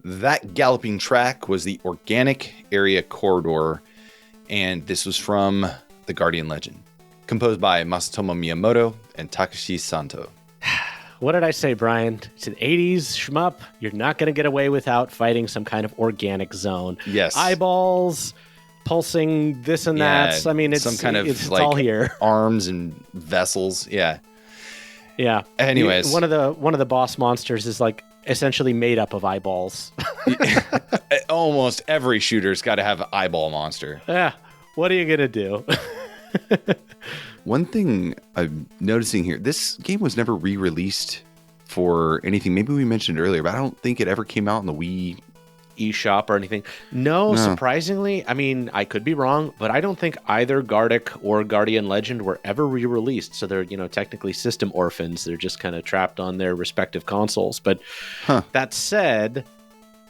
S2: That galloping track was the Organic area corridor, and this was from the Guardian Legend, composed by Masatomo Miyamoto and Takashi Santo.
S1: What did I say, Brian? It's an 80s shmup. You're not going to get away without fighting some kind of organic zone.
S2: Yes.
S1: Eyeballs, pulsing this and that. I mean, it's
S2: some kind of
S1: it's
S2: like
S1: all here.
S2: Arms and vessels. Yeah.
S1: Yeah.
S2: Anyways,
S1: one of the boss monsters is like essentially made up of eyeballs.
S2: Almost every shooter's got to have an eyeball monster.
S1: Yeah. What are you going to do?
S2: One thing I'm noticing here, this game was never re-released for anything. Maybe we mentioned earlier, but I don't think it ever came out in the Wii
S1: eShop or anything. No, surprisingly, I mean, I could be wrong, but I don't think either Guardic or Guardian Legend were ever re-released. So they're, technically system orphans. They're just kind of trapped on their respective consoles. But that said,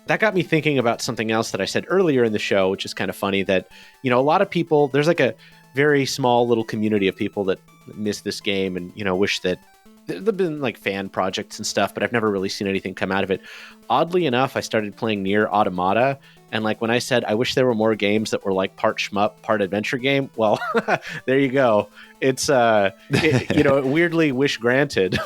S1: that got me thinking about something else that I said earlier in the show, which is kind of funny that, a lot of people, there's like a very small little community of people that miss this game and, wish that There've been like fan projects and stuff, but I've never really seen anything come out of it. Oddly enough, I started playing Nier Automata, and like when I said I wish there were more games that were like part shmup, part adventure game, well, there you go. It's weirdly wish granted.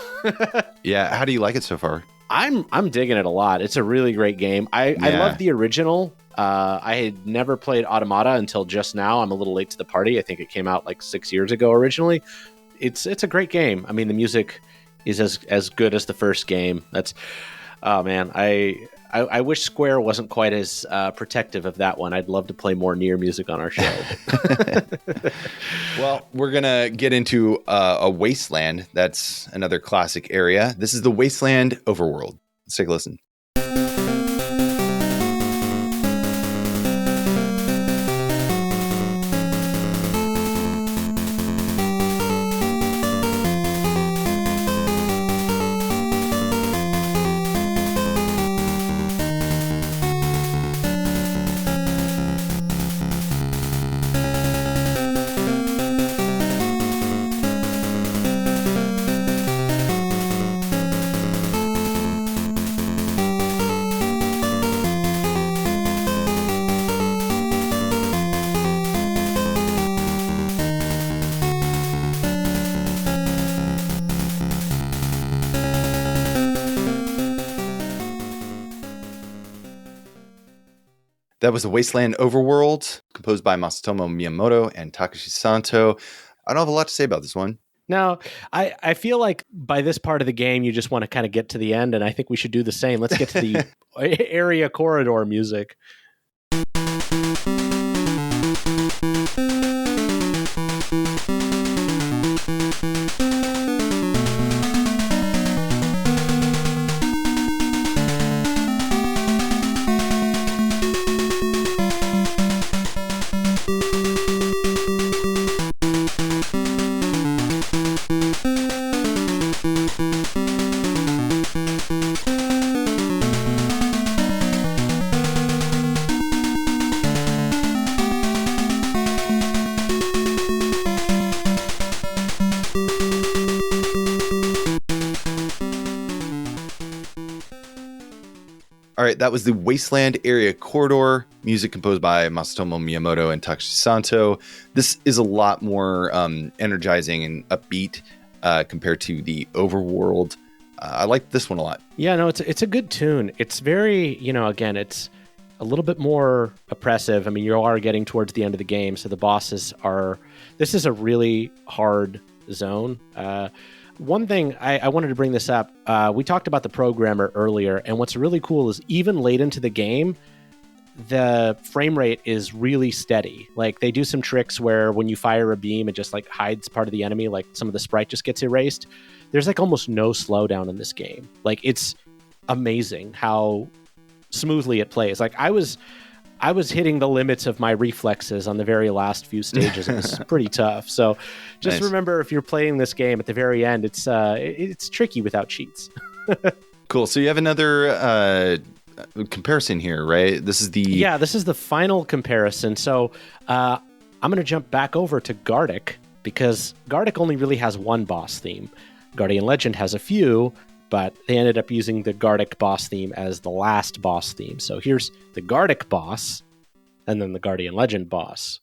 S2: Yeah, how do you like it so far?
S1: I'm digging it a lot. It's a really great game. I love the original. I had never played Automata until just now. I'm a little late to the party. I think it came out like 6 years ago originally. It's a great game. I mean, the music is as good as the first game. Oh man, I wish Square wasn't quite as protective of that one. I'd love to play more Nier music on our show.
S2: Well, we're gonna get into a Wasteland. That's another classic area. This is the Wasteland Overworld. Let's take a listen. That was the Wasteland Overworld, composed by Masatomo Miyamoto and Takashi Sato. I don't have a lot to say about this one.
S1: No, I feel like by this part of the game, you just want to kind of get to the end, and I think we should do the same. Let's get to the area corridor music.
S2: All right, that was the Wasteland Area Corridor, music composed by Masatomo Miyamoto and Takashi Sato. This is a lot more energizing and upbeat compared to the Overworld. I like this one a lot.
S1: Yeah, no, it's a good tune. It's very, again, it's a little bit more oppressive. I mean, you are getting towards the end of the game, so the bosses are... This is a really hard zone. One thing, I wanted to bring this up. We talked about the programmer earlier, and what's really cool is even late into the game, the frame rate is really steady. Like, they do some tricks where when you fire a beam, it just like hides part of the enemy, like some of the sprite just gets erased. There's like almost no slowdown in this game. Like, it's amazing how smoothly it plays. Like, I was hitting the limits of my reflexes on the very last few stages. It was pretty tough. So just remember, if you're playing this game at the very end, it's tricky without cheats.
S2: Cool. So you have another comparison here, right? This is the
S1: final comparison. So I'm going to jump back over to Guardic, because Guardic only really has one boss theme. Guardian Legend has a few, but they ended up using the Guardic boss theme as the last boss theme. So here's the Guardic boss, and then the Guardian Legend boss.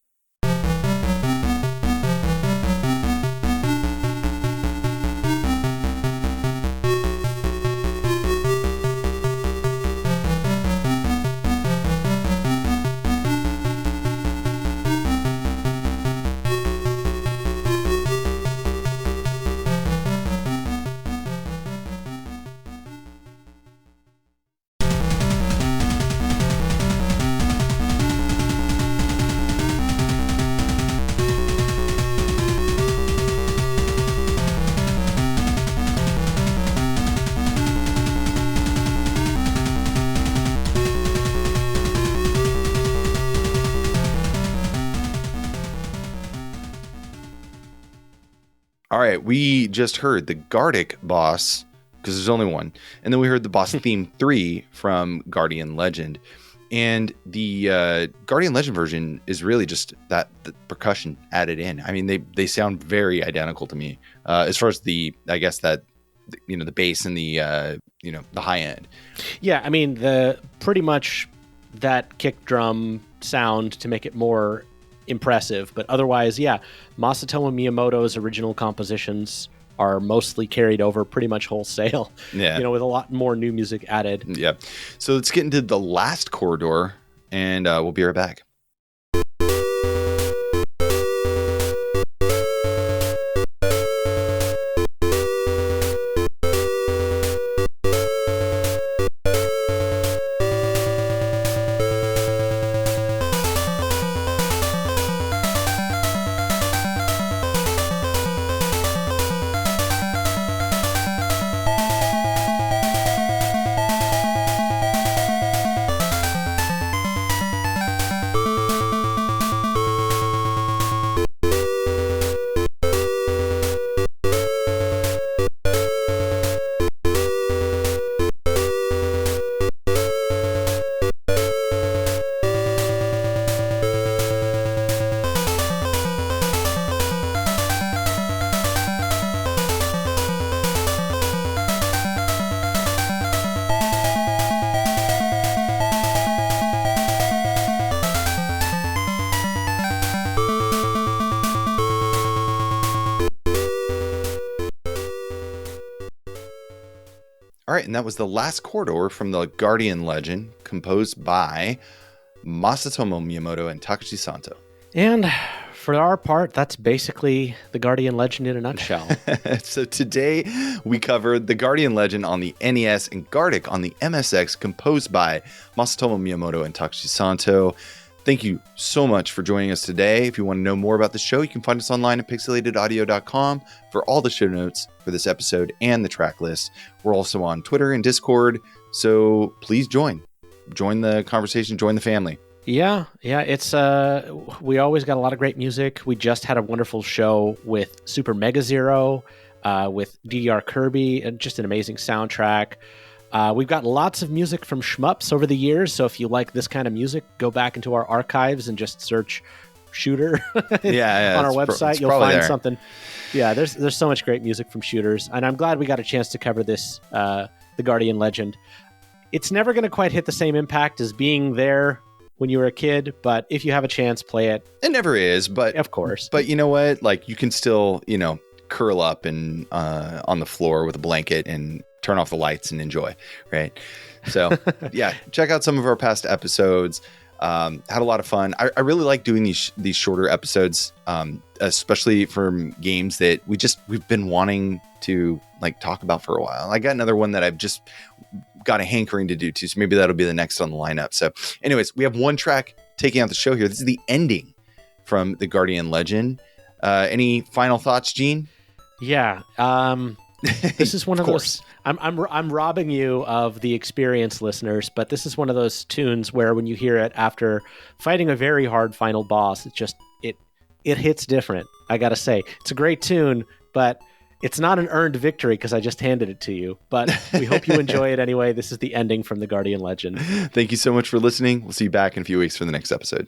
S2: All right, we just heard the Guardic boss, because there's only one. And then we heard the boss theme 3 from Guardian Legend. And the Guardian Legend version is really just the percussion added in. I mean, they sound very identical to me. As far as that the bass and the the high end.
S1: Yeah, I mean the pretty much that kick drum sound to make it more impressive, but otherwise, yeah, Masatomo Miyamoto's original compositions are mostly carried over pretty much wholesale.
S2: Yeah,
S1: with a lot more new music added.
S2: Yeah. So let's get into the last corridor, and we'll be right back. All right, and that was the last corridor from the Guardian Legend, composed by Masatomo Miyamoto and Takashi Santo.
S1: And for our part, that's basically the Guardian Legend in a nutshell.
S2: So today we covered the Guardian Legend on the NES and Guardic on the MSX, composed by Masatomo Miyamoto and Takashi Santo. Thank you so much for joining us today. If you want to know more about the show, you can find us online at pixelatedaudio.com for all the show notes for this episode and the track list. We're also on Twitter and Discord, so please join the conversation, join the family.
S1: Yeah, it's we always got a lot of great music. We just had a wonderful show with Super Mega Zero, with DDR Kirby, and just an amazing soundtrack. We've got lots of music from shmups over the years, so if you like this kind of music, go back into our archives and just search Shooter on our website. You'll find something. Yeah, there's so much great music from shooters, and I'm glad we got a chance to cover this, the Guardian Legend. It's never going to quite hit the same impact as being there when you were a kid, but if you have a chance, play it.
S2: It never is, but
S1: of course.
S2: But you know what? Like, you can still, curl up and on the floor with a blanket and turn off the lights and enjoy, right? So yeah, check out some of our past episodes. Had a lot of fun. I really like doing these shorter episodes, especially from games that we've been wanting to talk about for a while. I got another one that I've just got a hankering to do too, so maybe that'll be the next on the lineup. So anyways, we have one track taking out the show here. This is the ending from the Guardian Legend. Any final thoughts, Gene?
S1: Yeah. This is one of those. I'm robbing you of the experience, listeners, but this is one of those tunes where when you hear it after fighting a very hard final boss, it hits different. I gotta say, it's a great tune, but it's not an earned victory because I just handed it to you. But we hope you enjoy it anyway. This is the ending from the Guardian Legend.
S2: Thank you so much for listening. We'll see you back in a few weeks for the next episode.